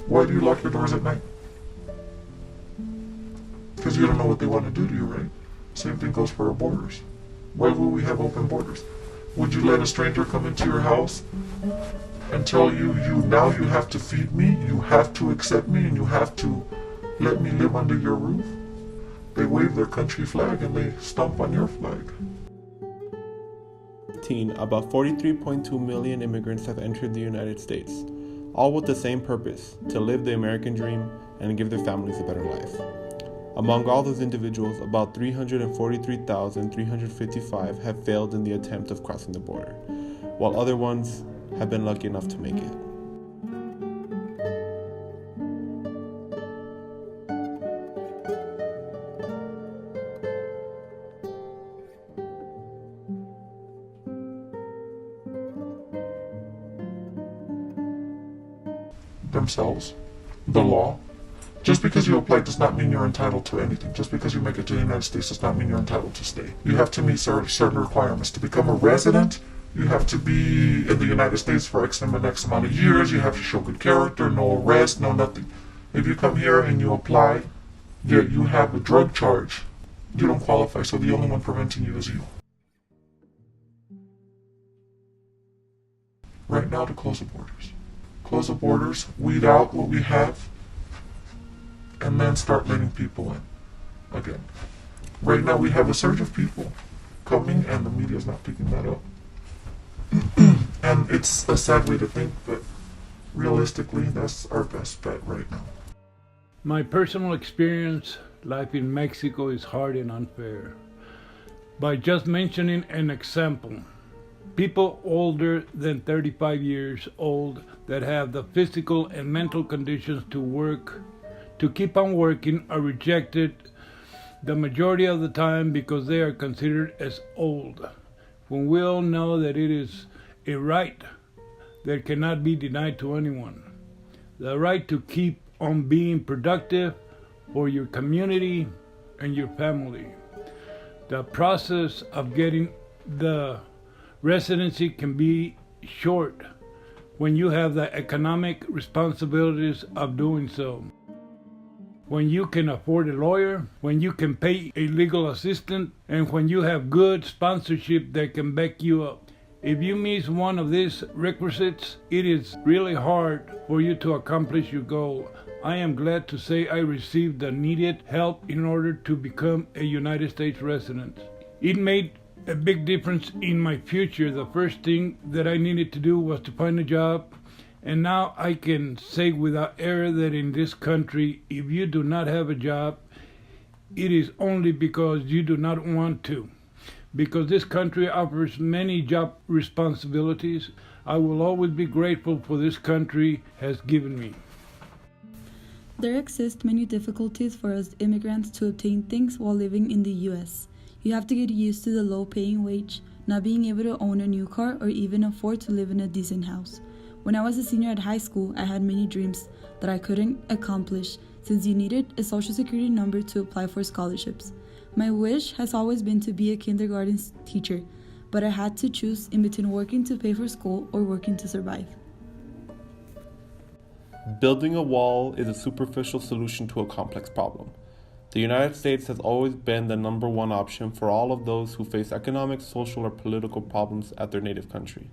Why do you lock your doors at night? Because you don't know what they want to do to you, right? Same thing goes for our borders. Why will we have open borders? Would you let a stranger come into your house and tell you now you have to feed me, you have to accept me, and you have to let me live under your roof? They wave their country flag and they stomp on your flag. About 43.2 million immigrants have entered the United States, all with the same purpose, to live the American dream and give their families a better life. Among all those individuals, about 343,355 have failed in the attempt of crossing the border, while other ones have been lucky enough to make it. Themselves, the law. Just because you apply does not mean you're entitled to anything. Just because you make it to the United States does not mean you're entitled to stay. You have to meet certain requirements. To become a resident, you have to be in the United States for X amount of years. You have to show good character, no arrest, no nothing. If you come here and you apply, yet you have a drug charge, you don't qualify, so the only one preventing you is you. Right now, to close the borders. Close the borders, weed out what we have, and then start letting people in again. Right now we have a surge of people coming and the media's not picking that up. And it's a sad way to think, but realistically that's our best bet right now. My personal experience, life in Mexico is hard and unfair. By just mentioning an example, people older than 35 years old that have the physical and mental conditions to keep on working are rejected the majority of the time because they are considered as old, when we all know that it is a right that cannot be denied to anyone. The right to keep on being productive for your community and your family. The process of getting the residency can be short when you have the economic responsibilities of doing so. When you can afford a lawyer, when you can pay a legal assistant, and when you have good sponsorship that can back you up. If you miss one of these requisites, it is really hard for you to accomplish your goal. I am glad to say I received the needed help in order to become a United States resident. It made a big difference in my future. The first thing that I needed to do was to find a job, and now I can say without error that in this country, if you do not have a job, it is only because you do not want to. Because this country offers many job responsibilities, I will always be grateful for this country has given me. There exist many difficulties for us immigrants to obtain things while living in the U.S. You have to get used to the low-paying wage, not being able to own a new car or even afford to live in a decent house. When I was a senior at high school, I had many dreams that I couldn't accomplish since you needed a social security number to apply for scholarships. My wish has always been to be a kindergarten teacher, but I had to choose in between working to pay for school or working to survive. Building a wall is a superficial solution to a complex problem. The United States has always been the number one option for all of those who face economic, social, or political problems at their native country.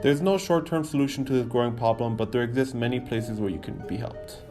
There's no short-term solution to this growing problem, but there exist many places where you can be helped.